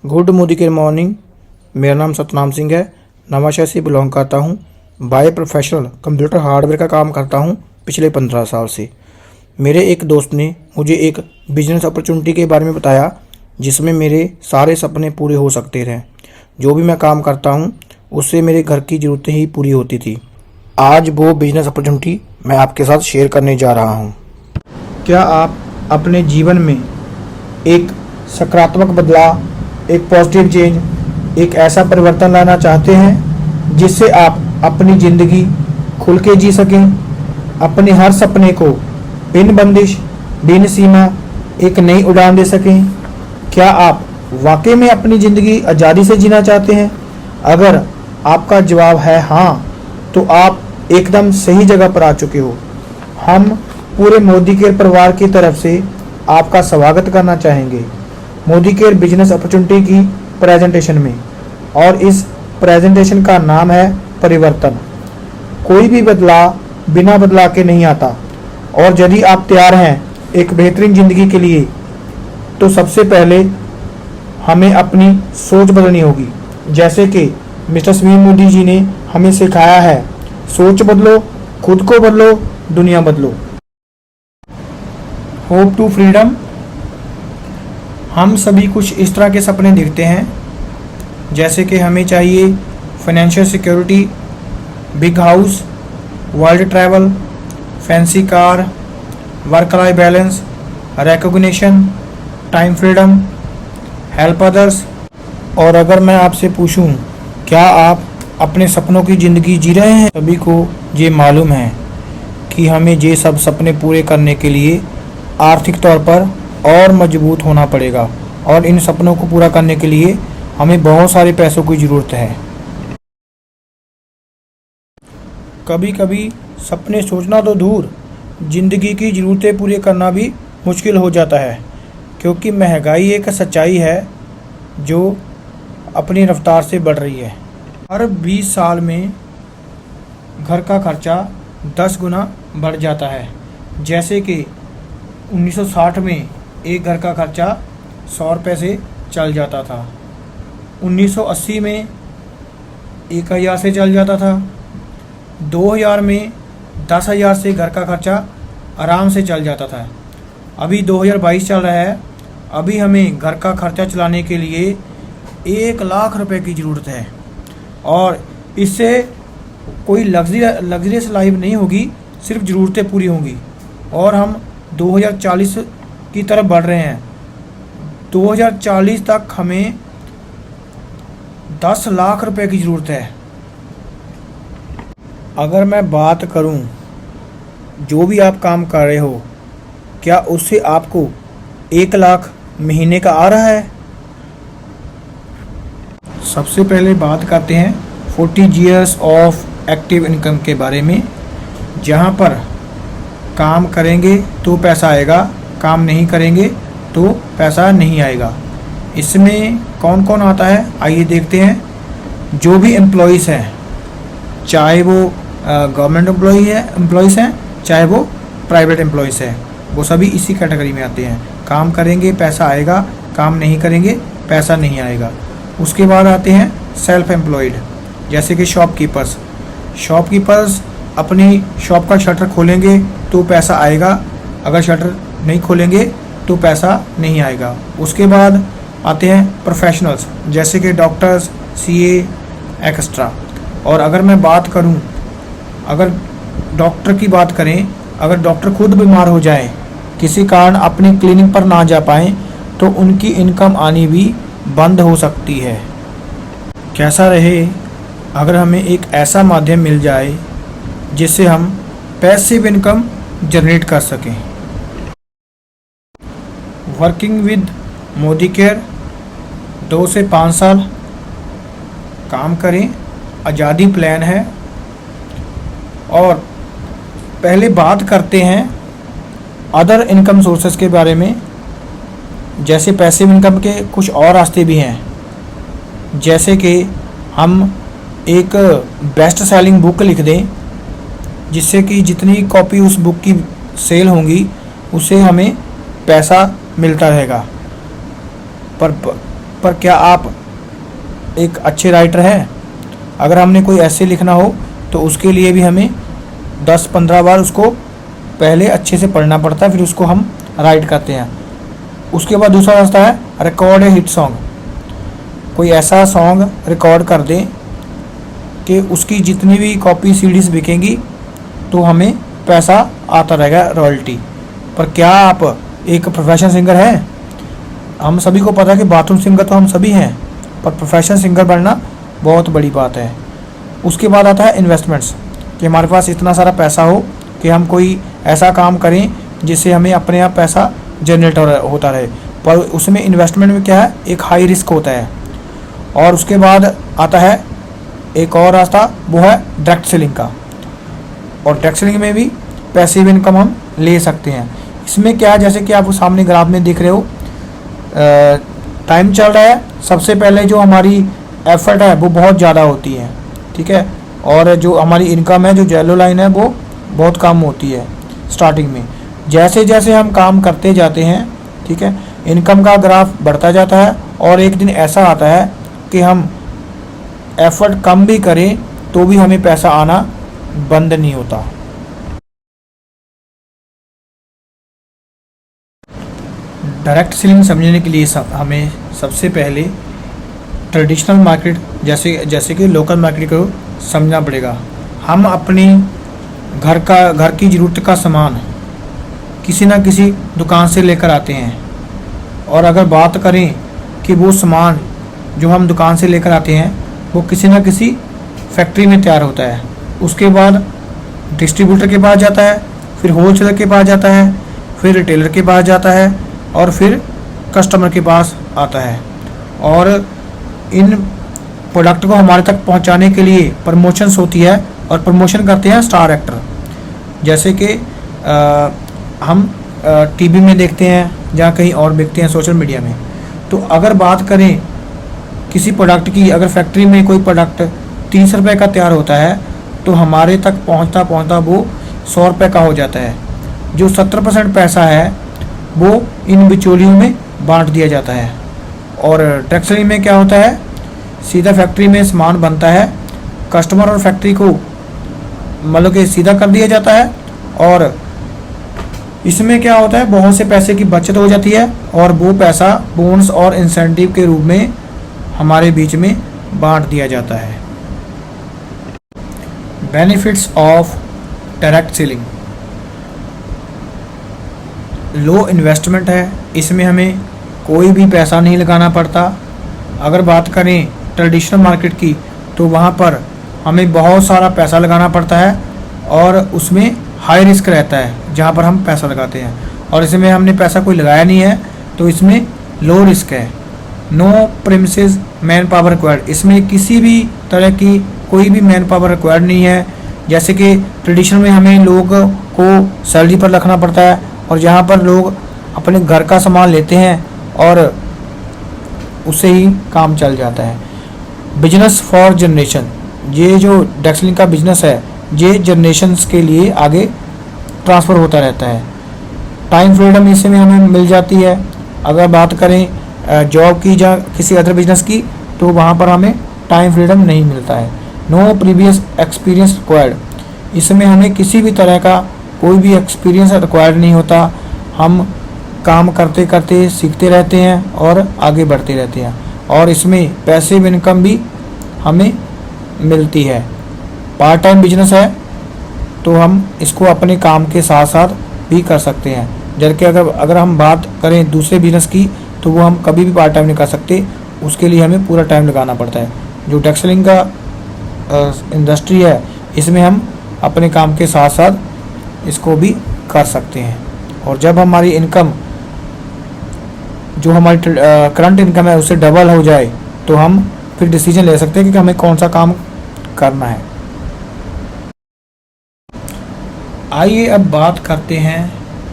Good Modi care morning. मेरा नाम सतनाम सिंह है, नवाशहर से बिलोंग करता हूँ। बाय प्रोफेशनल कंप्यूटर हार्डवेयर का काम करता हूँ पिछले 15 साल से। मेरे एक दोस्त ने मुझे एक बिजनेस अपॉर्चुनिटी के बारे में बताया जिसमें मेरे सारे सपने पूरे हो सकते हैं। जो भी मैं काम करता हूँ उससे मेरे घर की ज़रूरतें ही पूरी होती थी। आज वो बिजनेस अपॉर्चुनिटी मैं आपके साथ शेयर करने जा रहा हूँ। क्या आप अपने जीवन में एक सकारात्मक बदलाव, एक पॉजिटिव चेंज, एक ऐसा परिवर्तन लाना चाहते हैं जिससे आप अपनी ज़िंदगी खुल के जी सकें, अपने हर सपने को बिन बंदिश, बिन सीमा एक नई उड़ान दे सकें? क्या आप वाकई में अपनी ज़िंदगी आज़ादी से जीना चाहते हैं? अगर आपका जवाब है हाँ, तो आप एकदम सही जगह पर आ चुके हो। हम पूरे मोदी केयर परिवार की तरफ से आपका स्वागत करना चाहेंगे मोदी केयर बिजनेस अपॉर्चुनिटी की प्रेजेंटेशन में। और इस प्रेजेंटेशन का नाम है परिवर्तन। कोई भी बदलाव बिना बदलाव के नहीं आता। और यदि आप तैयार हैं एक बेहतरीन ज़िंदगी के लिए, तो सबसे पहले हमें अपनी सोच बदलनी होगी। जैसे कि मिस्टर सुशील मोदी जी ने हमें सिखाया है, सोच बदलो, खुद को बदलो, दुनिया बदलो। Hope to freedom. हम सभी कुछ इस तरह के सपने देखते हैं, जैसे कि हमें चाहिए financial security, big house, world travel, fancy car, work life balance, recognition, time freedom, help others. और अगर मैं आपसे पूछूं, क्या आप अपने सपनों की ज़िंदगी जी रहे हैं? सभी को ये मालूम है कि हमें ये सब सपने पूरे करने के लिए आर्थिक तौर पर और मजबूत होना पड़ेगा, और इन सपनों को पूरा करने के लिए हमें बहुत सारे पैसों की ज़रूरत है। कभी कभी सपने सोचना तो दूर, ज़िंदगी की ज़रूरतें पूरी करना भी मुश्किल हो जाता है, क्योंकि महंगाई एक सच्चाई है जो अपनी रफ्तार से बढ़ रही है। हर 20 साल में घर का खर्चा 10 गुना बढ़ जाता है। जैसे कि 1960 में एक घर का खर्चा 100 रुपये से चल जाता था, 1980 में 1000 से चल जाता था, 2000 में 10,000 से घर का खर्चा आराम से चल जाता था। अभी 2022 चल रहा है, अभी हमें घर का खर्चा चलाने के लिए 1 लाख रुपए की ज़रूरत है। और इससे कोई लग्जरियस लाइफ नहीं होगी, सिर्फ ज़रूरतें पूरी होंगी। और हम 2040 की तरफ बढ़ रहे हैं। 2040 तक हमें 10 लाख रुपए की ज़रूरत है। अगर मैं बात करूं, जो भी आप काम कर रहे हो, क्या उससे आपको 1 लाख महीने का आ रहा है? सबसे पहले बात करते हैं 40 ईयर्स ऑफ एक्टिव इनकम के बारे में। जहां पर काम करेंगे तो पैसा आएगा, काम नहीं करेंगे तो पैसा नहीं आएगा। इसमें कौन कौन आता है आइए देखते हैं। जो भी एम्प्लॉइज़ हैं, चाहे वो गवर्नमेंट एम्प्लॉइज़ हैं, चाहे वो प्राइवेट एम्प्लॉइज़ हैं, वो सभी इसी कैटेगरी में आते हैं। काम करेंगे पैसा आएगा, काम नहीं करेंगे पैसा नहीं आएगा। उसके बाद आते हैं सेल्फ एम्प्लॉयड, जैसे कि शॉपकीपर्स अपनी शॉप का शटर खोलेंगे तो पैसा आएगा, अगर शटर नहीं खोलेंगे तो पैसा नहीं आएगा। उसके बाद आते हैं प्रोफेशनल्स, जैसे कि डॉक्टर्स, सीए एक्स्ट्रा। और अगर मैं बात करूं, अगर डॉक्टर की बात करें, अगर डॉक्टर खुद बीमार हो जाए, किसी कारण अपनी क्लिनिक पर ना जा पाएँ, तो उनकी इनकम आनी भी बंद हो सकती है। कैसा रहे अगर हमें एक ऐसा माध्यम मिल जाए जिससे हम पैसिव इनकम जनरेट कर सकें। वर्किंग विद मोदी केयर 2 से 5 साल काम करें, आज़ादी प्लान है। और पहले बात करते हैं अदर इनकम सोर्सेज के बारे में। जैसे पैसिव इनकम के कुछ और रास्ते भी हैं, जैसे कि हम एक बेस्ट सेलिंग बुक लिख दें, जिससे कि जितनी कॉपी उस बुक की सेल होंगी उससे हमें पैसा मिलता रहेगा। पर क्या आप एक अच्छे राइटर हैं? अगर हमने कोई ऐसे लिखना हो तो उसके लिए भी हमें 10-15 बार उसको पहले अच्छे से पढ़ना पड़ता है, फिर उसको हम राइट करते हैं। उसके बाद दूसरा रास्ता है रिकॉर्ड ए हिट सॉन्ग। कोई ऐसा सॉन्ग रिकॉर्ड कर दें कि उसकी जितनी भी कॉपी सीडीज बिकेंगी तो हमें पैसा आता रहेगा, रॉयल्टी। पर क्या आप एक प्रोफेशनल सिंगर हैं? हम सभी को पता है कि बाथरूम सिंगर तो हम सभी हैं, पर प्रोफेशनल सिंगर बनना बहुत बड़ी बात है। उसके बाद आता है इन्वेस्टमेंट्स, कि हमारे पास इतना सारा पैसा हो कि हम कोई ऐसा काम करें जिससे हमें अपने आप पैसा जनरेट होता रहे। पर उसमें इन्वेस्टमेंट में क्या है, एक हाई रिस्क होता है। और उसके बाद आता है एक और रास्ता, वो है डायरेक्ट सेलिंग का। और डायरेक्ट सेलिंग में भी पैसिव इनकम हम ले सकते हैं। इसमें क्या है, जैसे कि आप सामने ग्राफ में देख रहे हो, टाइम चल रहा है। सबसे पहले जो हमारी एफर्ट है वो बहुत ज़्यादा होती है, ठीक है। और जो हमारी इनकम है, जो येलो लाइन है, वो बहुत कम होती है स्टार्टिंग में। जैसे जैसे हम काम करते जाते हैं, ठीक है, इनकम का ग्राफ बढ़ता जाता है। और एक दिन ऐसा आता है कि हम एफर्ट कम भी करें तो भी हमें पैसा आना बंद नहीं होता। डायरेक्ट सेलिंग समझने के लिए हमें सबसे पहले ट्रेडिशनल मार्केट जैसे कि लोकल मार्केट को समझना पड़ेगा। हम अपनी घर की ज़रूरत का सामान किसी न किसी दुकान से लेकर आते हैं। और अगर बात करें कि वो सामान जो हम दुकान से लेकर आते हैं वो किसी न किसी फैक्ट्री में तैयार होता है, उसके बाद डिस्ट्रीब्यूटर के पास जाता है, फिर होलसेलर के पास जाता है, फिर रिटेलर के पास जाता है और फिर कस्टमर के पास आता है। और इन प्रोडक्ट को हमारे तक पहुंचाने के लिए प्रमोशंस होती है और प्रमोशन करते हैं स्टार एक्टर। जैसे कि हम टीवी में देखते हैं या कहीं और देखते हैं सोशल मीडिया में। तो अगर बात करें किसी प्रोडक्ट की, अगर फैक्ट्री में कोई प्रोडक्ट 30 रुपये का तैयार होता है तो हमारे तक पहुंचता पहुंचता वो 100 रुपये का हो जाता है। जो 70% पैसा है वो इन बिचौलियों में बांट दिया जाता है। और डायरेक्ट सेलिंग में क्या होता है, सीधा फैक्ट्री में सामान बनता है, कस्टमर और फैक्ट्री को मतलब कि सीधा कर दिया जाता है। और इसमें क्या होता है, बहुत से पैसे की बचत हो जाती है और वो पैसा बोनस और इंसेंटिव के रूप में हमारे बीच में बांट दिया जाता है। Benefits of direct selling. Low investment है, इसमें हमें कोई भी पैसा नहीं लगाना पड़ता। अगर बात करें ट्रेडिशनल मार्केट की तो वहाँ पर हमें बहुत सारा पैसा लगाना पड़ता है और उसमें हाई रिस्क रहता है जहाँ पर हम पैसा लगाते हैं। और इसमें हमने पैसा कोई लगाया नहीं है तो इसमें लो रिस्क है। No premises man power required, इसमें किसी भी तरह की कोई भी मैन पावर रिक्वायर्ड नहीं है। जैसे कि ट्रेडिशनल में हमें लोग को सैलरी पर रखना पड़ता है और जहाँ पर लोग अपने घर का सामान लेते हैं और उससे ही काम चल जाता है। बिजनेस फॉर जनरेशन, ये जो डायरेक्ट सेलिंग का बिजनेस है ये जनरेशन्स के लिए आगे ट्रांसफ़र होता रहता है। टाइम फ्रीडम इसमें हमें मिल जाती है। अगर बात करें जॉब की या किसी अदर बिजनेस की तो वहाँ पर हमें टाइम फ्रीडम नहीं मिलता है। नो प्रीवियस एक्सपीरियंस रिक्वायर्ड, इसमें हमें किसी भी तरह का कोई भी एक्सपीरियंस रिक्वायर्ड नहीं होता। हम काम करते करते सीखते रहते हैं और आगे बढ़ते रहते हैं। और इसमें पैसिव इनकम भी हमें मिलती है। पार्ट टाइम बिजनेस है तो हम इसको अपने काम के साथ साथ भी कर सकते हैं। जबकि अगर हम बात करें दूसरे बिजनेस की तो वो हम कभी भी पार्ट टाइम नहीं कर सकते, उसके लिए हमें पूरा टाइम लगाना पड़ता है। जो डायरेक्ट सेलिंग का इंडस्ट्री है इसमें हम अपने काम के साथ साथ इसको भी कर सकते हैं। और जब हमारी इनकम जो हमारी करंट इनकम है उससे डबल हो जाए तो हम फिर डिसीजन ले सकते हैं कि हमें कौन सा काम करना है। आइए अब बात करते हैं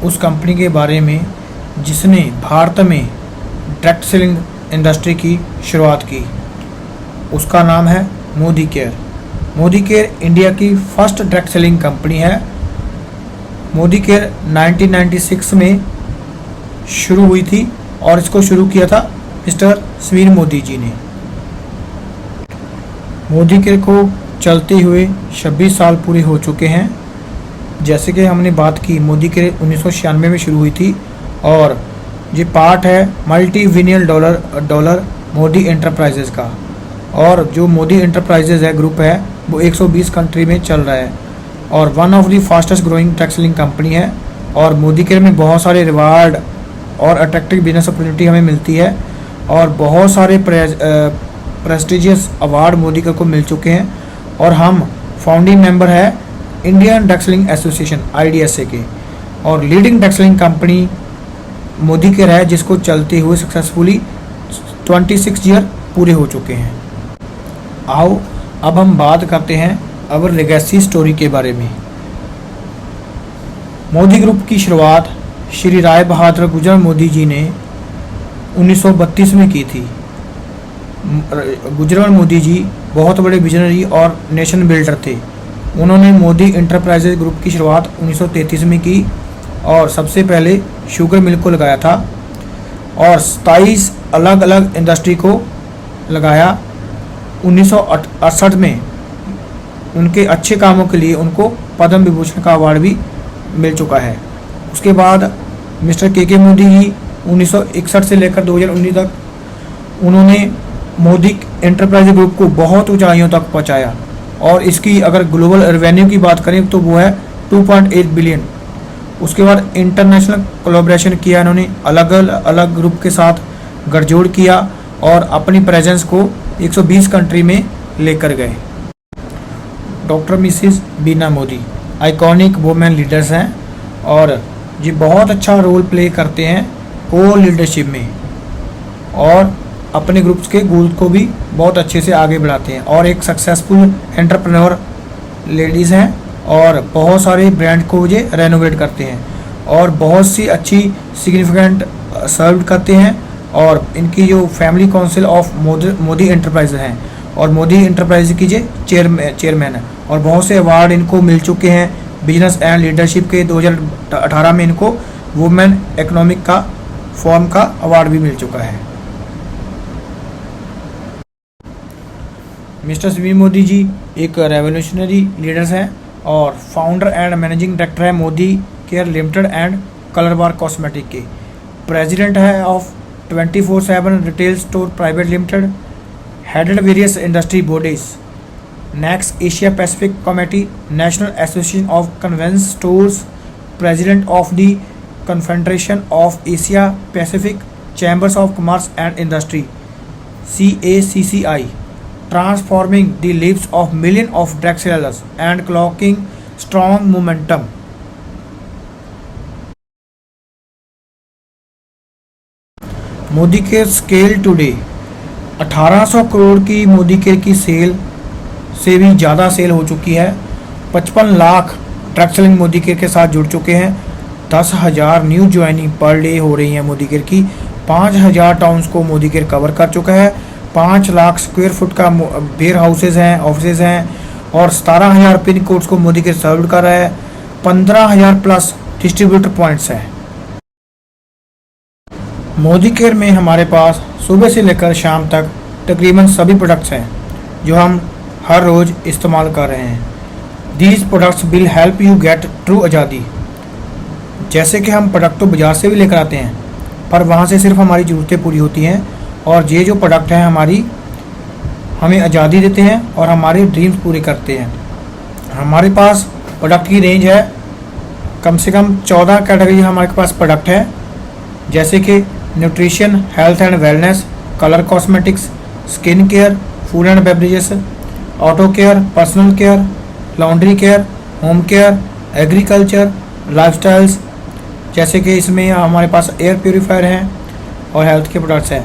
उस कंपनी के बारे में जिसने भारत में डायरेक्ट सेलिंग इंडस्ट्री की शुरुआत की। उसका नाम है Modi care. Modi care India की फर्स्ट डायरेक्ट सेलिंग कंपनी है। मोदी केयर 1996 में शुरू हुई थी और इसको शुरू किया था मिस्टर समीर मोदी जी ने। मोदी केयर को चलते हुए 26 साल पूरे हो चुके हैं। जैसे कि हमने बात की, मोदी केयर 1996 में शुरू हुई थी और ये पार्ट है multi billion dollar Modi enterprises का। और जो मोदी एंटरप्राइजेज है ग्रुप है वो 120 कंट्री में चल रहा है और one of the fastest growing tax selling company है। और मोदी केयर में बहुत सारे रिवार्ड और अट्रैक्टिव बिजनेस अपॉर्चुनिटी हमें मिलती है और बहुत सारे प्रेस्टिजियस अवार्ड मोदी केयर को मिल चुके हैं। और हम फाउंडिंग मेंबर है Indian tax selling association IDSA के। और leading tax selling company Modi care है जिसको चलते हुए सक्सेसफुली 26 ईयर पूरे हो चुके हैं। आओ अब हम बात करते हैं अवर लेगेसी स्टोरी के बारे में। मोदी ग्रुप की शुरुआत श्री राय बहादुर गुजर मोदी जी ने 1932 में की थी। गुजर मोदी जी बहुत बड़े विजनरी और नेशन बिल्डर थे। उन्होंने मोदी एंटरप्राइजेज ग्रुप की शुरुआत 1933 में की और सबसे पहले शुगर मिल को लगाया था और 27 अलग अलग इंडस्ट्री को लगाया। 1968 में उनके अच्छे कामों के लिए उनको पद्म विभूषण का अवार्ड भी मिल चुका है। उसके बाद मिस्टर के मोदी जी 1961 से लेकर 2019 तक उन्होंने मोदी एंटरप्राइज ग्रुप को बहुत ऊंचाइयों तक पहुंचाया और इसकी अगर ग्लोबल रेवेन्यू की बात करें तो वो है 2.8 बिलियन। उसके बाद इंटरनेशनल कोलैबोरेशन किया इन्होंने, अलग अलग ग्रुप के साथ गठजोड़ किया और अपनी प्रेजेंस को 120 कंट्री में लेकर गए। डॉक्टर मिसिस बीना मोदी आइकॉनिक वुमेन लीडर्स हैं और ये बहुत अच्छा रोल प्ले करते हैं को लीडरशिप में और अपने ग्रुप्स के गोल को भी बहुत अच्छे से आगे बढ़ाते हैं और एक सक्सेसफुल एंटरप्रेन्योर लेडीज़ हैं और बहुत सारे ब्रांड को ये रेनोवेट करते हैं और बहुत सी अच्छी सिग्निफिकेंट सर्व करते हैं। और इनकी जो family council of Modi enterprise हैं और मोदी एंटरप्राइज की ये चेयरमैन है और बहुत से अवार्ड इनको मिल चुके हैं। बिजनेस एंड लीडरशिप के 2018 में इनको वुमेन इकोनॉमिक का फॉर्म का अवार्ड भी मिल चुका है। मिस्टर समीर मोदी जी एक रेवोल्यूशनरी लीडर्स हैं और फाउंडर एंड मैनेजिंग डायरेक्टर है Modi care limited and colour bar cosmetic के। प्रेसिडेंट है of 24/7 retail store private limited, headed various industry bodies, next Asia Pacific committee, national association of convenience stores, president of the confederation of Asia Pacific chambers of commerce and industry CACCI, transforming the lives of millions of drug sellers and clocking strong momentum. Modi care scale today 1800 crore की Modi care की cell से भी ज़्यादा cell हो चुकी है। 55 lakh drug selling Modi care के साथ जुड़ चुके हैं। 10,000 न्यू ज्वाइनिंग पर डे हो रही है मोदी केयर की। 5,000 टाउन्स को मोदी केयर कवर कर चुका है। 5 लाख स्क्वायर फुट का वेयर हाउसेज हैं, ऑफिसेज हैं और 17,000 पिन कोड्स को मोदी केयर सर्व कर रहा है। 15,000 प्लस डिस्ट्रीब्यूटर पॉइंट्स हैं। मोदी केयर में हमारे पास सुबह से लेकर शाम तक तकरीबन सभी प्रोडक्ट्स हैं जो हम हर रोज़ इस्तेमाल कर रहे हैं। These products will help you get true आज़ादी। जैसे कि हम प्रोडक्ट तो बाज़ार से भी लेकर आते हैं पर वहाँ से सिर्फ हमारी ज़रूरतें पूरी होती हैं और ये जो प्रोडक्ट हैं हमें आज़ादी देते हैं और हमारे ड्रीम्स पूरे करते हैं। हमारे पास प्रोडक्ट की रेंज है कम से कम 14 कैटेगरी हमारे पास प्रोडक्ट है, जैसे कि nutrition, health and wellness, colour cosmetics, skin care, food and beverages, auto care, personal care, laundry care, home care, agriculture, lifestyles, जैसे कि इसमें हमारे पास एयर प्योरीफायर हैं और हेल्थ के प्रोडक्ट्स हैं।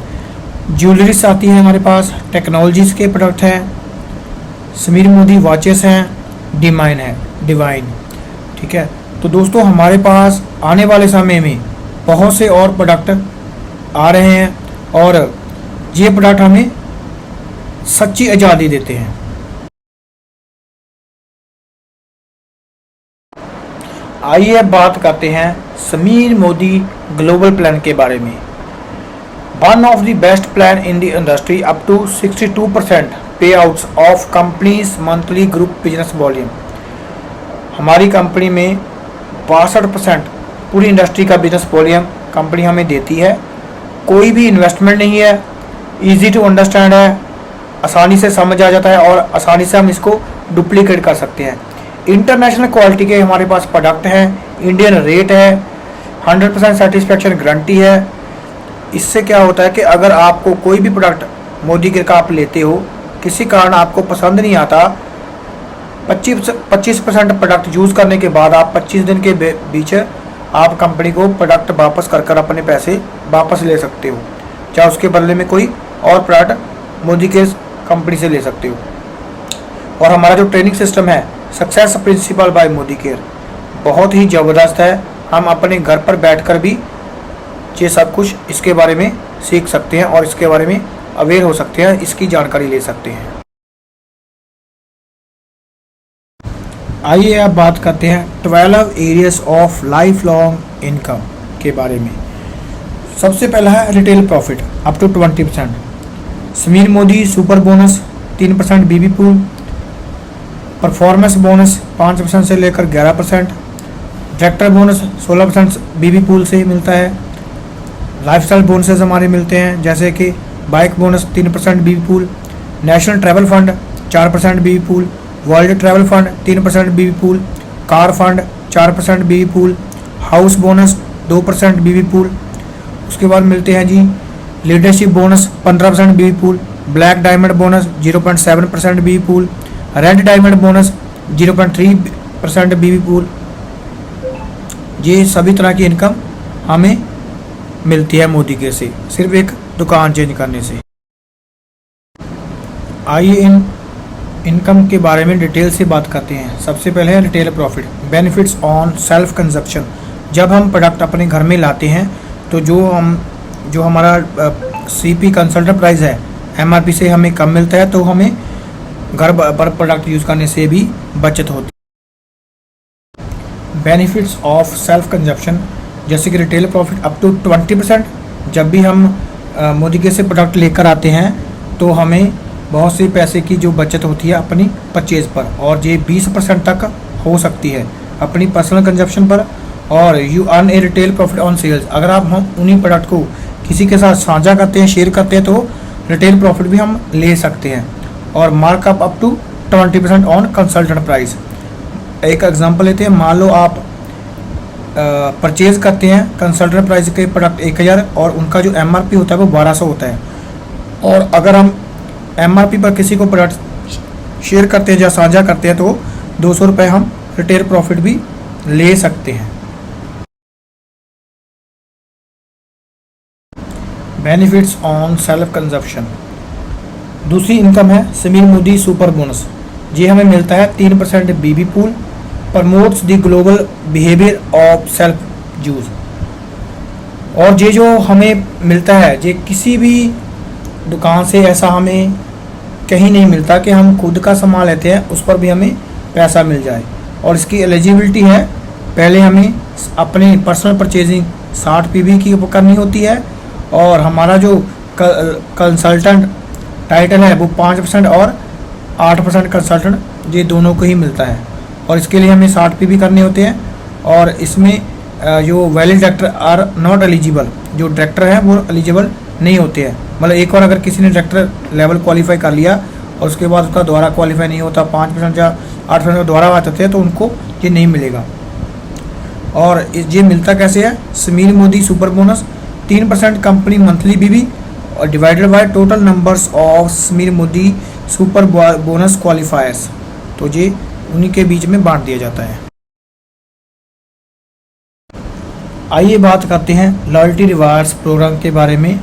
ज्वेलरीज आती है हमारे पास, टेक्नोलॉजीज़ के प्रोडक्ट हैं, समीर मोदी वॉचेस हैं, डिवाइन। ठीक है, तो दोस्तों हमारे पास आने वाले समय में बहुत से और प्रोडक्ट आ रहे हैं और ये प्रोडक्ट हमें सच्ची आज़ादी देते हैं। आइए अब बात करते हैं समीर मोदी ग्लोबल प्लान के बारे में। One of the best plan in the industry up to 62% pay outs of companies monthly group business volume. हमारी कंपनी में 62% पूरी इंडस्ट्री का बिजनेस वॉल्यूम कंपनी हमें देती है। कोई भी इन्वेस्टमेंट नहीं है, इजी टू अंडरस्टैंड है, आसानी से समझ आ जाता है और आसानी से हम इसको डुप्लीकेट कर सकते हैं। इंटरनेशनल क्वालिटी के हमारे पास प्रोडक्ट हैं, इंडियन रेट है, 100% सेटिस्फेक्शन गारंटी है। इससे क्या होता है कि अगर आपको कोई भी प्रोडक्ट मोदी केयर का आप लेते हो, किसी कारण आपको पसंद नहीं आता, 25% प्रोडक्ट यूज़ करने के बाद आप 25 दिन के बीच आप कंपनी को प्रोडक्ट वापस कर अपने पैसे वापस ले सकते हो, चाहे उसके बदले में कोई और प्रोडक्ट मोदी केयर कंपनी से ले सकते हो। और हमारा जो ट्रेनिंग सिस्टम है success principal bye Modi care बहुत ही ज़बरदस्त है। हम अपने घर पर बैठकर भी ये सब कुछ इसके बारे में सीख सकते हैं और इसके बारे में अवेयर हो सकते हैं, इसकी जानकारी ले सकते हैं। आइए अब बात करते हैं 12 areas of life long income के बारे में। सबसे पहला है retail profit up to 20%, Sameer Modi super bonus 3% BB pool, performance bonus 5% से लेकर 11%, डायरेक्टर बोनस 16% बीबी पूल से मिलता है। लाइफस्टाइल बोनसेस हमारे मिलते हैं जैसे कि bike bonus 3% BB pool, national travel fund 4% बीबी pool, world travel fund 3% BB pool, car fund 4% बीबी pool, house bonus 2% BB pool. उसके बाद मिलते हैं जी लीडरशिप बोनस 15% बीबी पूल, ब्लैक डायमंड बोनस 0.7% बीबी पूल, रेड डायमंड बोनस 0.3% बीबी pool. ये सभी तरह की income हमें मिलती है मोदी केयर से, सिर्फ एक दुकान चेंज करने से। आइए इन इनकम के बारे में डिटेल से बात करते हैं। सबसे पहले है retail profit, benefits on self consumption. जब हम प्रोडक्ट अपने घर में लाते हैं तो जो हमारा सीपी कंसल्टेंट प्राइस है एमआरपी से हमें कम मिलता है, तो हमें घर पर प्रोडक्ट यूज़ करने से भी बचत होती है। बेनिफिट्स ऑफ सेल्फ कंजप्शन जैसे कि रिटेल प्रॉफिट अप टू 20%। जब भी हम मोदी केयर से प्रोडक्ट लेकर आते हैं तो हमें बहुत से पैसे की जो बचत होती है अपनी परचेज पर, और ये 20% तक हो सकती है अपनी पर्सनल कंजप्शन पर। और you earn a retail profit on sales. अगर आप हम उन्हीं प्रोडक्ट को किसी के साथ साझा करते हैं, शेयर करते हैं, तो रिटेल प्रॉफिट भी हम ले सकते हैं। और markup up to 20% on consultant price. एक एग्जांपल लेते हैं, मान लो आप परचेज करते हैं कंसल्टेंट प्राइस के प्रोडक्ट 1000 और उनका जो एमआरपी होता है वो 1200 होता है, और अगर हम एमआरपी पर किसी को प्रोडक्ट शेयर करते हैं या साझा करते हैं तो 200 रुपये हम रिटेल प्रॉफिट भी ले सकते हैं। Benefits on self consumption. दूसरी इनकम है समीर मोदी सुपर बोनस। ये हमें मिलता है 3% BB pool, promotes the global behaviour of self use. और ये जो हमें मिलता है ये किसी भी दुकान से ऐसा हमें कहीं नहीं मिलता कि हम खुद का सामान लेते हैं उस पर भी हमें पैसा मिल जाए। और इसकी एलिजिबिलिटी है, पहले हमें अपनी पर्सनल परचेजिंग 60 पीवी की करनी होती है, और हमारा जो कंसल्टेंट टाइटल है वो 5% और 8% कंसल्टेंट, ये दोनों को ही मिलता है। और इसके लिए हमें 60 पीवी करने होते हैं। और इसमें जो valid director are not eligible, जो डायरेक्टर हैं वो एलिजिबल नहीं होते हैं। मतलब एक बार अगर किसी ने डायरेक्टर लेवल क्वालिफाई कर लिया और उसके बाद उसका दोबारा क्वालिफाई नहीं होता, 5% या 8% दोबारा आ जाते हैं, तो उनको ये नहीं मिलेगा। और ये मिलता कैसे है, Sameer Modi super bonus 3% company monthly BB और divided by total numbers of Sameer Modi super bonus qualifiers, तो ये उन्हीं के बीच में बांट दिया जाता है। आइए बात करते हैं लॉयल्टी रिवार्ड्स प्रोग्राम के बारे में।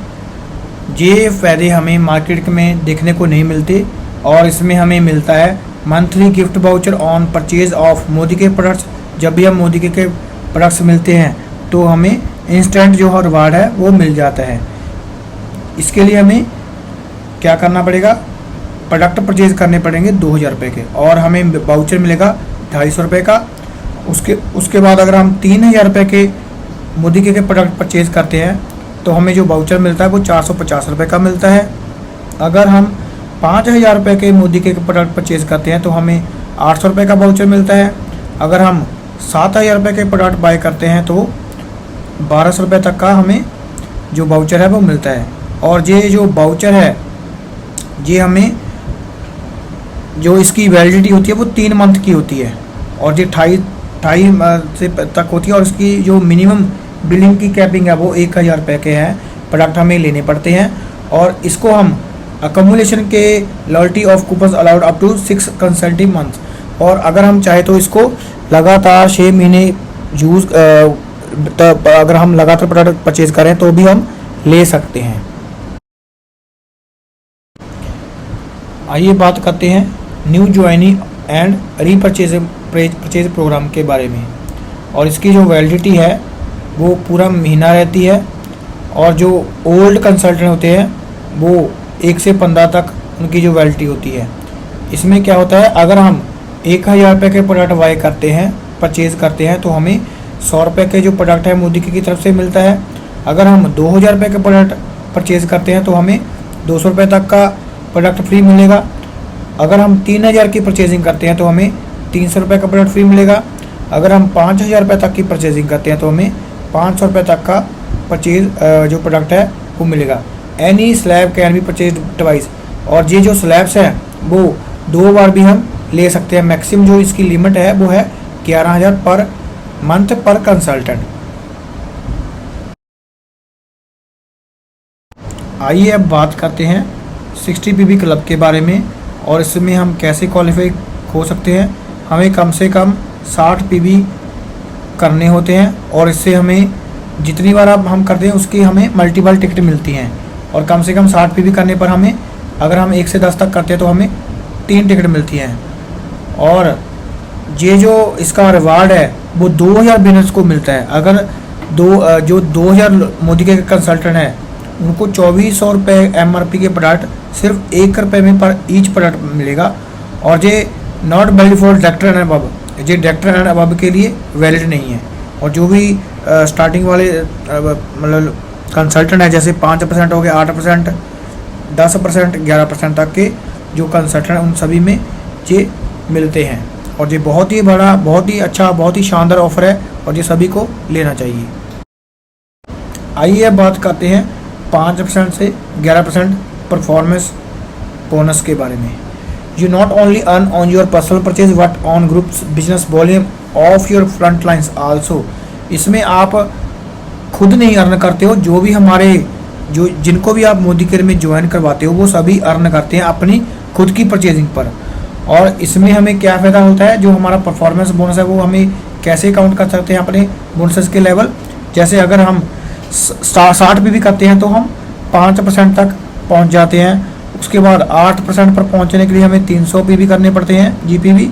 ये फ़ायदे हमें मार्केट में देखने को नहीं मिलते, और इसमें हमें मिलता है monthly gift voucher on purchase of Modi के प्रोडक्ट्स। जब भी हम मोदी के प्रोडक्ट्स मिलते हैं तो हमें इंस्टेंट जो रिवार्ड है वो मिल जाता है। इसके लिए हमें क्या करना पड़ेगा, प्रोडक्ट परचेज करने पड़ेंगे 2000 रुपये के, और हमें वाउचर मिलेगा 250 रुपये का। उसके बाद अगर हम 3000 रुपये के मोदी के प्रोडक्ट परचेज़ करते हैं तो हमें जो वाउचर मिलता है वो 450 रुपये का मिलता है। अगर हम 5000 रुपये के मोदी के प्रोडक्ट परचेज़ करते हैं तो हमें 800 रुपये का वाउचर मिलता है। अगर हम 7000 रुपये के प्रोडक्ट बाय करते हैं तो 1200 रुपये तक का हमें जो वाउचर है वो मिलता है। और ये जो वाउचर है ये हमें जो इसकी वैलिडिटी होती है वो 3 मंथ की होती है और ये 28 से तक होती है। और इसकी जो मिनिमम बिलिंग की कैपिंग है वो 1000 रुपये के हैं प्रोडक्ट हमें लेने पड़ते हैं। और इसको हम अकोमुलेशन के loyalty of coupons allowed up to 6 consecutive months, और अगर हम चाहे तो इसको लगातार 6 महीने यूज़ अगर हम लगातार प्रोडक्ट परचेज करें तो भी हम ले सकते हैं। आइए बात करते हैं new joining and purchase program के बारे में। और इसकी जो वैलिडिटी है वो पूरा महीना रहती है। और जो ओल्ड कंसल्टेंट होते हैं वो 1 से 15 तक उनकी जो वैलिडिटी होती है। इसमें क्या होता है, अगर हम 1000 रुपये के प्रोडक्ट बाय करते हैं परचेज़ करते हैं तो हमें 100 रुपये के जो प्रोडक्ट है मोदी की तरफ से मिलता है। अगर हम 2000 रुपये के प्रोडक्ट परचेज़ करते हैं तो हमें 200 रुपये तक का प्रोडक्ट फ्री मिलेगा। अगर हम 3000 की परचेजिंग करते हैं तो हमें 300 रुपये का प्रोडक्ट फ्री मिलेगा। अगर हम 5000 रुपये तक की परचेजिंग करते हैं तो हमें 500 रुपये तक का परचेज जो प्रोडक्ट है वो मिलेगा। Any slab can be purchase twice, और ये जो स्लैब्स हैं वो 2 बार भी हम ले सकते हैं। मैक्सिमम जो इसकी लिमिट है वो है 11000 पर मंथ पर कंसल्टेंट। आइए अब बात करते हैं 60 पीवी क्लब के बारे में और इसमें हम कैसे क्वालिफाई हो सकते हैं। हमें कम से कम 60 पीवी करने होते हैं और इससे हमें जितनी बार अब हम करते हैं उसकी हमें मल्टीपल टिकट मिलती हैं। और कम से कम 60 पीवी करने पर हमें, अगर हम 1 से 10 तक करते हैं तो हमें 3 टिकट मिलती हैं। और ये जो इसका रिवार्ड है वो 2000 बिजनेस को मिलता है। अगर जो 2000 मोदी के कंसल्टेंट हैं उनको 2400 रुपये MRP के प्रोडक्ट सिर्फ 1 रुपये में पर ईच प्रोडक्ट मिलेगा। और ये not valid for director and above, ये डायरेक्टर एंड अबव के लिए वैलिड नहीं है। और जो भी स्टार्टिंग वाले मतलब कंसल्टेंट है, जैसे 5% हो गए, 8%, 10%, 11% तक के जो कंसल्टेंट हैं उन सभी में ये मिलते हैं। और ये बहुत ही बड़ा, बहुत ही अच्छा, बहुत ही शानदार ऑफर है और ये सभी को लेना चाहिए। आइए अब बात करते हैं 5% से 11% परफॉर्मेंस बोनस के बारे में। You not only earn on your personal purchase but on groups business volume of your front lines also. इसमें आप खुद नहीं अर्न करते हो, जो भी हमारे जिनको भी आप मोदी केयर में ज्वाइन करवाते हो वो सभी अर्न करते हैं अपनी खुद की परचेजिंग पर। और इसमें हमें क्या फ़ायदा होता है, जो हमारा परफॉर्मेंस बोनस है वो हमें कैसे काउंट कर सकते हैं अपने बोनसेस के लेवल। जैसे अगर हम 60 पीवी करते हैं तो हम 5% तक पहुंच जाते हैं। उसके बाद 8% पर पहुंचने के लिए हमें 300 पीवी करने पड़ते हैं GPV।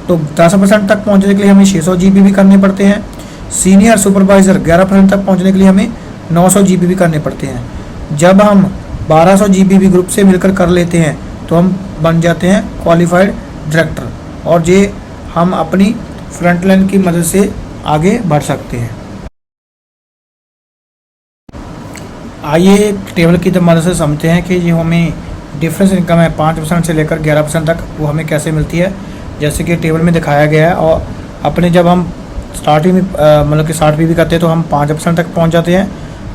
तो 10% तक पहुंचने के लिए हमें 600 GPV करने पड़ते हैं। सीनियर सुपरवाइज़र 11% तक पहुंचने के लिए हमें 900 GPV करने पड़ते हैं। जब हम 1200 GPV ग्रुप से मिलकर कर लेते हैं तो हम बन जाते हैं क्वालिफाइड डायरेक्टर, और ये हम अपनी फ्रंट लाइन की मदद से आगे बढ़ सकते हैं। आइए टेबल की मदद से समझते हैं कि जो हमें डिफरेंस इनकम है 5% से लेकर 11% तक वो हमें कैसे मिलती है। जैसे कि टेबल में दिखाया गया है। और अपने जब हम स्टार्टिंग में मतलब कि 60 पीवी करते हैं तो हम 5% तक पहुंच जाते हैं,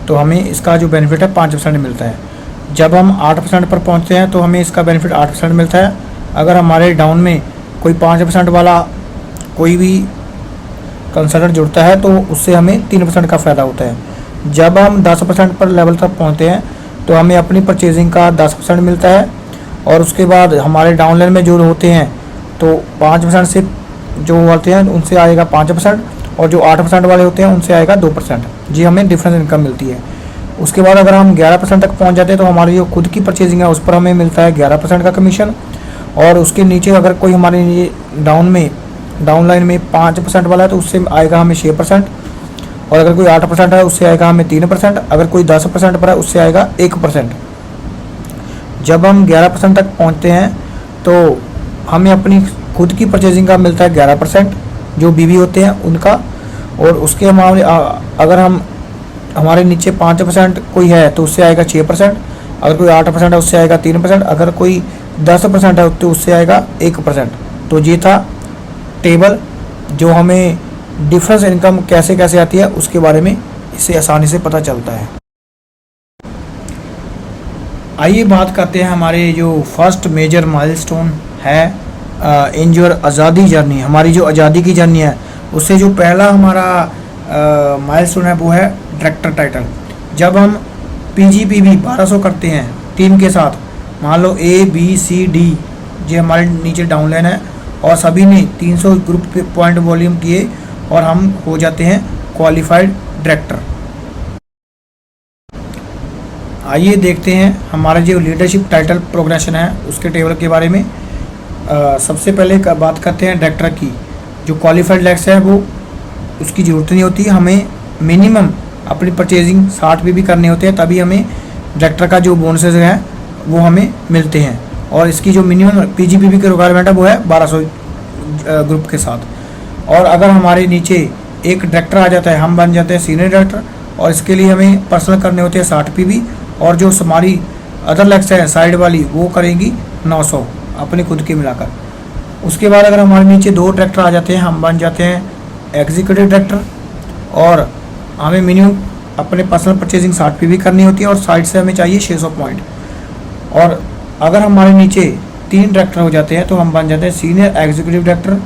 तो हमें इसका जो बेनिफिट है 5% मिलता है। जब हम 8% पर पहुंचते हैं तो हमें इसका बेनिफिट 8% मिलता है। अगर हमारे डाउन में कोई 5% वाला कोई भी कंसल्टेंट जुड़ता है तो उससे हमें 3% का फ़ायदा होता है। जब हम 10% पर लेवल तक पहुंचते हैं तो हमें अपनी परचेजिंग का 10% मिलता है। और उसके बाद हमारे डाउन लाइन में जो होते हैं तो 5% से जो होते हैं उनसे आएगा 5%, और जो 8% वाले होते हैं उनसे आएगा 2%। जी हमें डिफरेंस इनकम मिलती है। उसके बाद अगर हम 11% तक पहुंच जाते हैं तो हमारी जो खुद की परचेजिंग है उस पर हमें मिलता है 11% का कमीशन। और उसके नीचे अगर कोई हमारे डाउन लाइन में 5% वाला है तो उससे आएगा हमें 6%। और अगर कोई 8% है उससे आएगा हमें 3%। अगर कोई 10% पर है उससे आएगा 1%। जब हम 11% तक पहुंचते हैं तो हमें अपनी खुद की परचेजिंग का मिलता है 11%। जो बीवी होते हैं उनका। और उसके हमारे अगर हम हमारे नीचे 5% कोई है तो उससे आएगा 6%, अगर कोई 8% है उससे आएगा 3%, अगर कोई 10% है तो उससे आएगा 1%। तो ये था टेबल जो हमें डिफरेंस इनकम कैसे कैसे आती है उसके बारे में इससे आसानी से पता चलता है। आइए बात करते हैं हमारे जो फर्स्ट मेजर माइलस्टोन है इन योर आज़ादी जर्नी। हमारी जो आज़ादी की जर्नी है उससे जो पहला हमारा माइलस्टोन है वो है डायरेक्टर टाइटल। जब हम PGPB 1200 करते हैं टीम के साथ, मान लो ABCD ये हमारे नीचे डाउनलाइन है और सभी ने 300 ग्रुप पॉइंट वॉल्यूम किए और हम हो जाते हैं क्वालिफाइड डायरेक्टर। आइए देखते हैं हमारा जो लीडरशिप टाइटल प्रोग्रेशन है उसके टेबल के बारे में। सबसे पहले बात करते हैं डायरेक्टर की। जो क्वालिफाइड डायरेक्टर है वो उसकी ज़रूरत नहीं होती, हमें मिनिमम अपनी परचेजिंग 60 भी करने होते हैं तभी हमें डायरेक्टर का जो बोनसेस है वो हमें मिलते हैं। और इसकी जो मिनिमम PGPB की रिक्वायरमेंट है वो है 1200 ग्रुप के साथ। और अगर हमारे नीचे एक डायरेक्टर आ जाता है हम बन जाते हैं सीनियर डायरेक्टर, और इसके लिए हमें पर्सनल करने होते हैं 60 PB, और जो हमारी अदर लेग्स है साइड वाली वो करेंगी 900 अपने खुद के मिलाकर। उसके बाद अगर हमारे नीचे 2 डायरेक्टर आ जाते हैं हम बन जाते हैं एग्जीक्यूटिव डायरेक्टर, और हमें मिनिमम अपने पर्सनल परचेजिंग 60 PB करनी होती है और साइड से हमें चाहिए 600 पॉइंट। और अगर हमारे नीचे 3 डायरेक्टर हो जाते हैं तो हम बन जाते हैं सीनियर एग्जीक्यूटिव डायरेक्टर।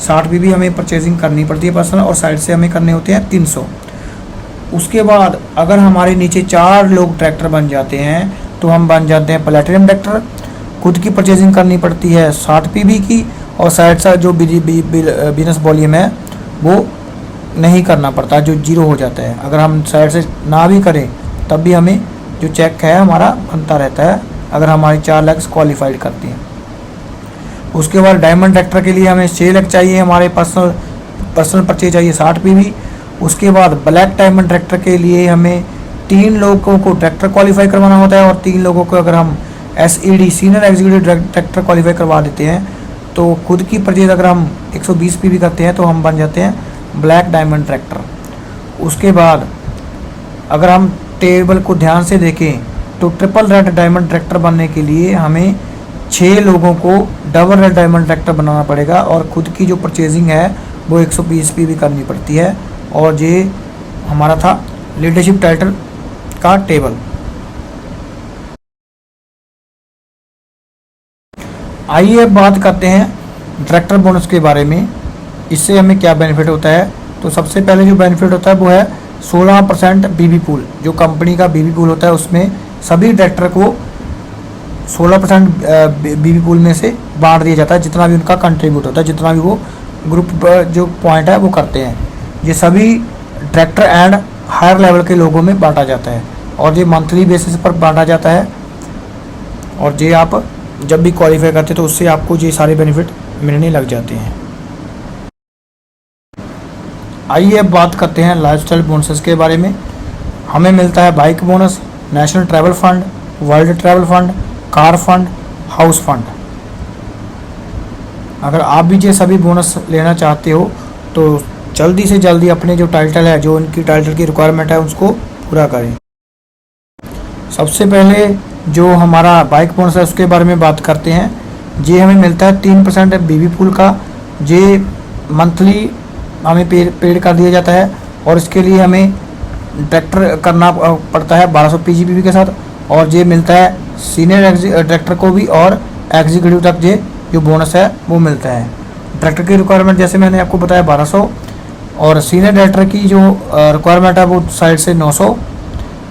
60 PB हमें परचेजिंग करनी पड़ती है पर्सनल, और साइड से हमें करने होते हैं 300। उसके बाद अगर हमारे नीचे 4 लोग डायरेक्टर बन जाते हैं तो हम बन जाते हैं प्लैटिनम डायरेक्टर। खुद की परचेजिंग करनी पड़ती है 60 PB की, और साइड से जो बिजनेस वॉल्यूम है वो नहीं करना पड़ता, जो 0 हो जाता है। अगर हम साइड से ना भी करें तब भी हमें जो चेक है हमारा बनता रहता है अगर हमारी 4 लैक्स क्वालिफाइड करती हैं। उसके बाद डायमंड डायरेक्टर के लिए हमें 6 लाख चाहिए, हमारे पर्सनल परचेज चाहिए 60 PB। उसके बाद ब्लैक डायमंड डायरेक्टर के लिए हमें 3 लोगों को डायरेक्टर क्वालिफाई करवाना होता है, और 3 लोगों को अगर हम SED senior executive director qualify करवा देते हैं तो खुद की परचेज अगर हम 120 PB करते हैं तो हम बन जाते हैं ब्लैक डायमंड डायरेक्टर। उसके बाद अगर हम टेबल को ध्यान से देखें तो ट्रिपल रेड डायमंड डायरेक्टर बनने के लिए हमें 6 लोगों को डबल रेड डायमंड डायरेक्टर बनाना पड़ेगा, और खुद की जो परचेजिंग है वो 120 PB करनी पड़ती है। और ये हमारा था लीडरशिप टाइटल का टेबल। आइए अब बात करते हैं डायरेक्टर बोनस के बारे में। इससे हमें क्या बेनिफिट होता है। तो सबसे पहले जो बेनिफिट होता है वो है 16% BB पूल। जो कंपनी का BB पूल होता है उसमें सभी डायरेक्टर को 16% BB पूल में से बांट दिया जाता है, जितना भी उनका कंट्रीब्यूट होता है, जितना भी वो ग्रुप जो पॉइंट है वो करते हैं। ये सभी डायरेक्टर एंड हायर लेवल के लोगों में बांटा जाता है, और ये मंथली बेसिस पर बांटा जाता है। और ये आप जब भी क्वालिफाई करते तो उससे आपको ये सारे बेनिफिट मिलने लग जाते हैं। आइए अब बात करते हैं लाइफस्टाइल बोनसेस के बारे में। हमें मिलता है bike bonus, national travel fund, world travel fund, car fund, house fund. अगर आप भी ये सभी बोनस लेना चाहते हो तो जल्दी से जल्दी अपने जो टाइटल है, जो उनकी टाइटल की रिक्वायरमेंट है उसको पूरा करें। सबसे पहले जो हमारा बाइक बोनस है उसके बारे में बात करते हैं। ये हमें मिलता है 3% BB पूल का। ये मंथली हमें पेड कर दिया जाता है, और इसके लिए हमें डायरेक्टर करना पड़ता है 1200 PGPB के साथ, और ये मिलता है सीनियर डायरेक्टर को भी और एग्जीक्यूटिव तक ये जो बोनस है वो मिलता है। डायरेक्टर की रिक्वायरमेंट जैसे मैंने आपको बताया 1200, और सीनियर डायरेक्टर की जो रिक्वायरमेंट है वो साइड से 900,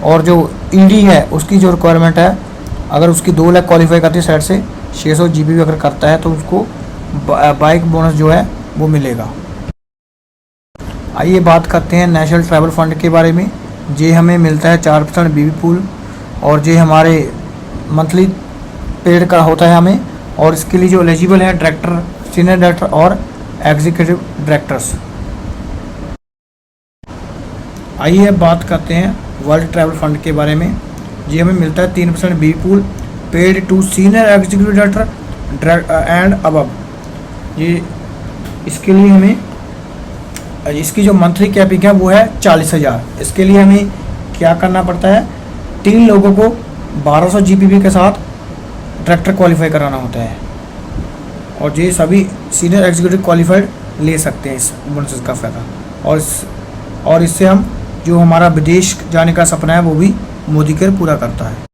और जो ED है उसकी जो रिक्वायरमेंट है अगर उसकी 2 लाख क्वालिफाई करती है साइड से 600 GB अगर करता है तो उसको बाइक बोनस जो है वो मिलेगा। आइए बात करते हैं नेशनल ट्रैवल फंड के बारे में। ये हमें मिलता है 4% BB पूल, और ये हमारे मंथली पेड का होता है हमें, और इसके लिए जो एलिजिबल है डायरेक्टर, सीनियर डायरेक्टर और एग्जीक्यूटिव डायरेक्टर्स। आइए अब बात करते हैं वर्ल्ड ट्रैवल फंड के बारे में। ये हमें मिलता है 3% BB pool paid to senior executive director and above. ये इसके लिए हमें इसकी जो मंथली कैपिंग है वो है 40,000। इसके लिए हमें क्या करना पड़ता है, 3 लोगों को 1200 GPP के साथ डायरेक्टर क्वालिफाई कराना होता है, और ये सभी सीनियर एग्जीक्यूटिव क्वालिफाइड ले सकते हैं इस बोनस का फ़ायदा। और इससे हम जो हमारा विदेश जाने का सपना है वो भी मोदी केयर पूरा करता है।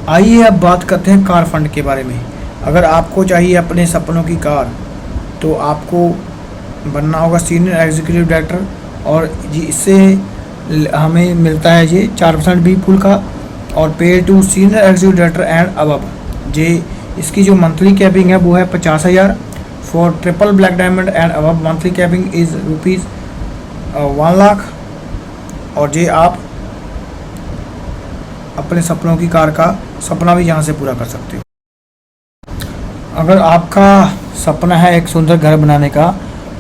आइए अब बात करते हैं कार फंड के बारे में। अगर आपको चाहिए अपने सपनों की कार, तो आपको बनना होगा सीनियर एग्जीक्यूटिव डायरेक्टर, और जी इससे हमें मिलता है ये 4% बी पूल का, और pay to senior executive director and above. जे इसकी जो मंथली कैपिंग है वो है 50,000 for triple black diamond and above. Monthly capping is rupees 1 lakh, और ये आप अपने सपनों की कार का सपना भी यहाँ से पूरा कर सकते हो। अगर आपका सपना है एक सुंदर घर बनाने का,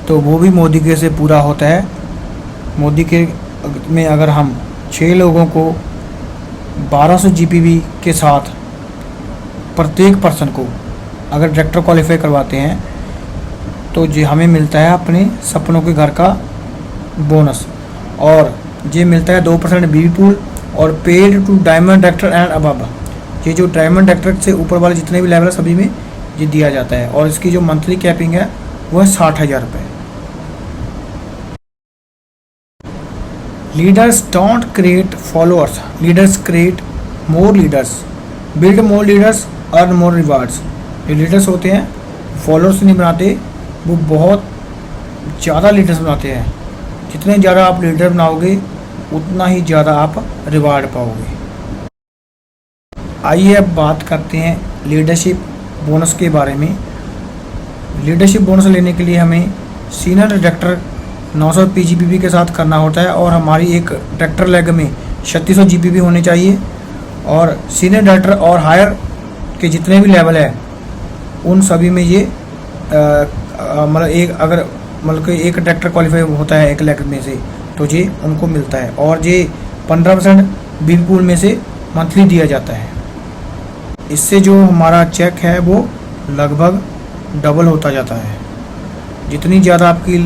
तो वो भी मोदी केयर से पूरा होता है। मोदी केयर में अगर हम 6 लोगों को 1200 GPP के साथ प्रत्येक पर्सन को अगर डायरेक्टर क्वालिफाई करवाते हैं, तो ये हमें मिलता है अपने सपनों के घर का बोनस, और ये मिलता है 2% बीबी पूल और paid to diamond director and above. ये जो डायमंड डायरेक्टर से ऊपर वाले जितने भी लेवल है सभी में ये दिया जाता है, और इसकी जो मंथली कैपिंग है वो है 60,000 रुपये। Leaders don't create followers, leaders create more leaders, build more leaders, earn more rewards. ये लीडर्स होते हैं फॉलोअर्स नहीं बनाते, वो बहुत ज़्यादा लीडर्स बनाते हैं। जितने ज़्यादा आप लीडर बनाओगे उतना ही ज़्यादा आप रिवार्ड पाओगे। आइए अब बात करते हैं लीडरशिप बोनस के बारे में। लीडरशिप बोनस लेने के लिए हमें सीनियर डायरेक्टर 900 PGPP के साथ करना होता है, और हमारी एक डायरेक्टर लेग में 3600 GPP होने चाहिए, और सीनियर डायरेक्टर और हायर के जितने भी लेवल है उन सभी में ये मतलब एक डायरेक्टर क्वालिफाई होता है एक लेग में से, तो ये उनको मिलता है, और ये 15% बीबी पूल में से मंथली दिया जाता है। इससे जो हमारा चेक है वो लगभग डबल होता जाता है। जितनी ज़्यादा आपकी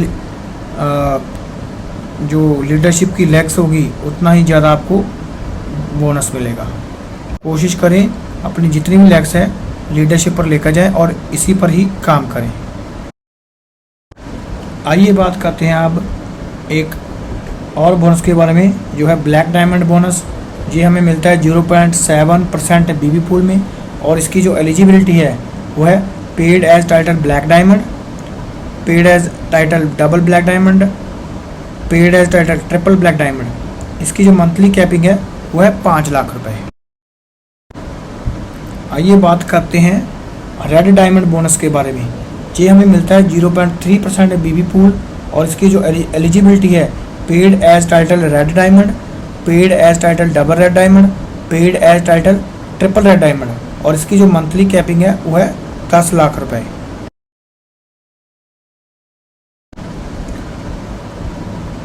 जो लीडरशिप की लेग्स होगी उतना ही ज़्यादा आपको बोनस मिलेगा। कोशिश करें अपनी जितनी भी लेग्स है लीडरशिप पर लेकर जाएं और इसी पर ही काम करें। आइए बात करते हैं अब एक और बोनस के बारे में, जो है ब्लैक डायमंड बोनस। ये हमें मिलता है 0.7% बीबी पूल में, और इसकी जो एलिजिबिलिटी है वो है paid as title black diamond, paid as title double black diamond, paid as title triple black diamond. इसकी जो मंथली कैपिंग है वो है 5 लाख रुपए। आइए बात करते हैं रेड डायमंड बोनस के बारे में। ये हमें मिलता है 0.3% बीबी पूल, और इसकी जो एलिजिबिलिटी है paid as title red diamond, paid as title double red diamond, paid as title triple red diamond, और इसकी जो मंथली कैपिंग है वो है 10 लाख रुपए।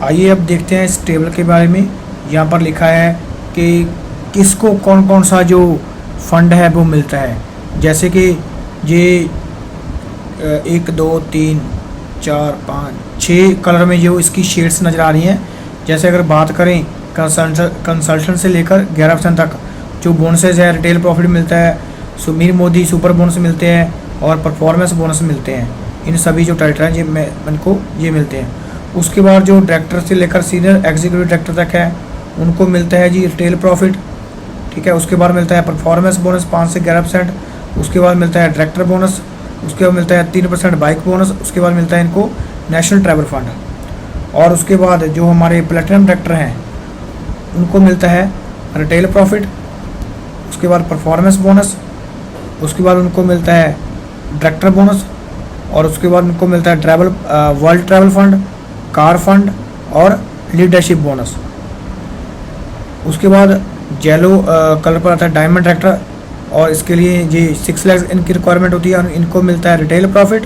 आइए अब देखते हैं इस टेबल के बारे में। यहाँ पर लिखा है कि किसको कौन कौन सा जो फंड है वो मिलता है। जैसे कि ये 1 2 3 4 5 6 कलर में जो इसकी शेड्स नज़र आ रही हैं। जैसे अगर बात करें कंसल्टेंट से लेकर 11% तक जो बोनसेज है, रिटेल प्रॉफिट मिलता है, सुमीर मोदी सुपर बोनस मिलते हैं, और परफॉर्मेंस बोनस मिलते हैं। इन सभी जो टाइटल हैं ये इनको ये मिलते हैं। उसके बाद जो डायरेक्टर से लेकर सीनियर एग्जीक्यूटिव डायरेक्टर तक है उनको मिलता है जी रिटेल प्रॉफिट, ठीक है। उसके बाद मिलता है परफॉर्मेंस बोनस 5 से 11%। उसके बाद मिलता है डायरेक्टर बोनस, उसके बाद मिलता है 3% बाइक बोनस, उसके बाद मिलता है इनको नेशनल ट्रैवल फंड, और उसके बाद जो हमारे प्लेटिनम डायरेक्टर हैं उनको मिलता है रिटेल प्रॉफिट, उसके बाद परफॉर्मेंस बोनस, उसके बाद उनको मिलता है डायरेक्टर बोनस, और उसके बाद उनको मिलता है world travel fund, car fund और लीडरशिप बोनस। उसके बाद येलो कलर पर आता है डायमंड डायरेक्टर, और इसके लिए ये 6 लाख इनकी रिक्वायरमेंट होती है, और इनको मिलता है रिटेल प्रॉफिट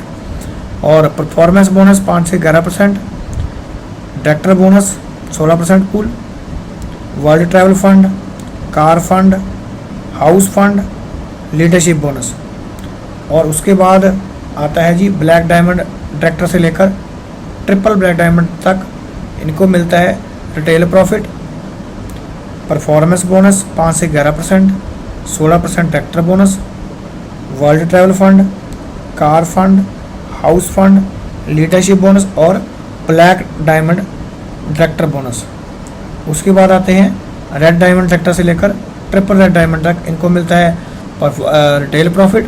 और परफॉर्मेंस बोनस 5 से 11%, director bonus 16% pool, world travel fund, car fund, house fund, leadership bonus. और उसके बाद आता है जी ब्लैक डायमंड डायरेक्टर से लेकर ट्रिपल ब्लैक डायमंड तक इनको मिलता है रिटेल प्रॉफिट, परफॉर्मेंस बोनस 5 से 11%, 16% tractor bonus, world travel fund, car fund, house fund, leadership bonus और ब्लैक डायमंड ट्रैक्टर बोनस। उसके बाद आते हैं रेड डायमंड ट्रैक्टर से लेकर ट्रिपल रेड डायमंड तक इनको मिलता है रिटेल प्रॉफिट,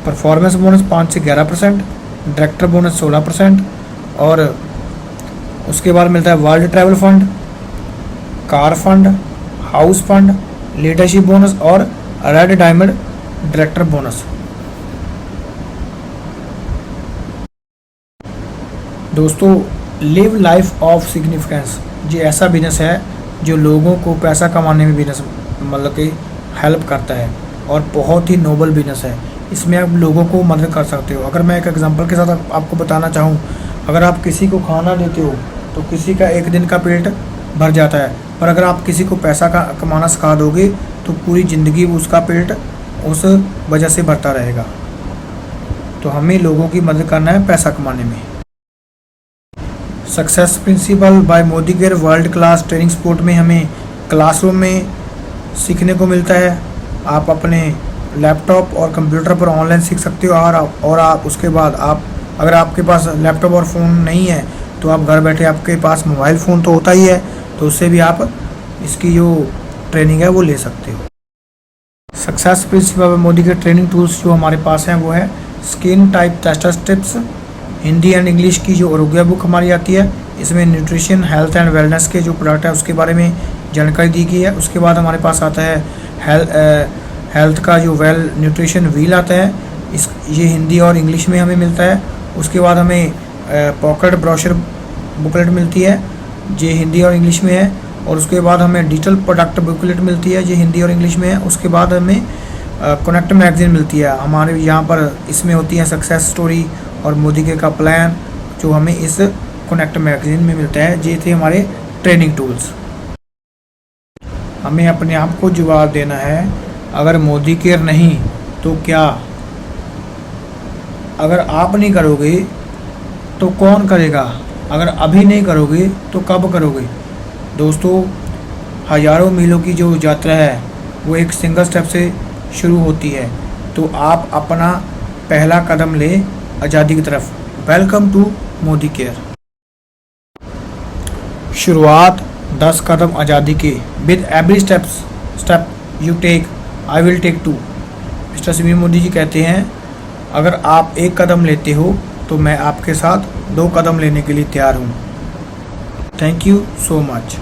परफॉर्मेंस बोनस 5 से 11%, ट्रैक्टर बोनस 16% और उसके बाद मिलता है world travel fund, car fund, house fund, leadership bonus और रेड डायमंड ट्रैक्टर बोनस। दोस्तों, लिव लाइफ ऑफ सिग्निफिकेंस ये ऐसा बिजनेस है जो लोगों को पैसा कमाने में बिजनेस मतलब कि हेल्प करता है और बहुत ही नोबल बिजनेस है। इसमें आप लोगों को मदद कर सकते हो। अगर मैं एक एग्जांपल के साथ आपको बताना चाहूँ, अगर आप किसी को खाना देते हो तो किसी का एक दिन का पेट भर जाता है, पर अगर आप किसी को पैसा कमाना सिखा दोगे तो पूरी ज़िंदगी उसका पेट उस वजह से भरता रहेगा। तो हमें लोगों की मदद करना है पैसा कमाने में। Success principal bye Modi care world class training support में हमें क्लासरूम में सीखने को मिलता है। आप अपने लैपटॉप और कंप्यूटर पर ऑनलाइन सीख सकते हो और आप उसके बाद आप अगर आपके पास लैपटॉप और फ़ोन नहीं है तो आप घर बैठे आपके पास मोबाइल फ़ोन तो होता ही है, तो उससे भी आप इसकी जो ट्रेनिंग है वो ले सकते हो। सक्सेस प्रिंसिपल मोदी के ट्रेनिंग टूल्स जो हमारे पास हैं वो है skin type tester tips, Hindi and English की जो आरोग्य बुक हमारी आती है, इसमें न्यूट्रिशन हेल्थ एंड वेलनेस के जो प्रोडक्ट है उसके बारे में जानकारी दी गई है। उसके बाद हमारे पास आता है हेल्थ का जो वेल न्यूट्रिशन व्हील आता है, ये हिंदी और इंग्लिश में हमें मिलता है। उसके बाद हमें पॉकेट ब्रोशर बुकलेट मिलती है, ये हिंदी और इंग्लिश में है। और उसके बाद हमें डिजिटल प्रोडक्ट बुकलेट मिलती है, ये हिंदी और इंग्लिश में है। उसके बाद हमें कनेक्ट मैगजीन मिलती है हमारे यहाँ पर, इसमें होती है सक्सेस स्टोरी और मोदी के का प्लान जो हमें इस कनेक्ट मैगजीन में मिलता है। ये थे हमारे ट्रेनिंग टूल्स। हमें अपने आप को जवाब देना है, अगर मोदी केयर नहीं तो क्या? अगर आप नहीं करोगे तो कौन करेगा? अगर अभी नहीं करोगे तो कब करोगे? दोस्तों, हज़ारों मीलों की जो यात्रा है वो एक सिंगल स्टेप से शुरू होती है, तो आप अपना पहला कदम ले आज़ादी की तरफ। Welcome to Modi care. शुरुआत 10 कदम आज़ादी के। With every step you take I will take 2। Mister Sameer Modi ji कहते हैं, अगर आप एक कदम लेते हो तो मैं आपके साथ 2 कदम लेने के लिए तैयार हूँ। Thank you so much.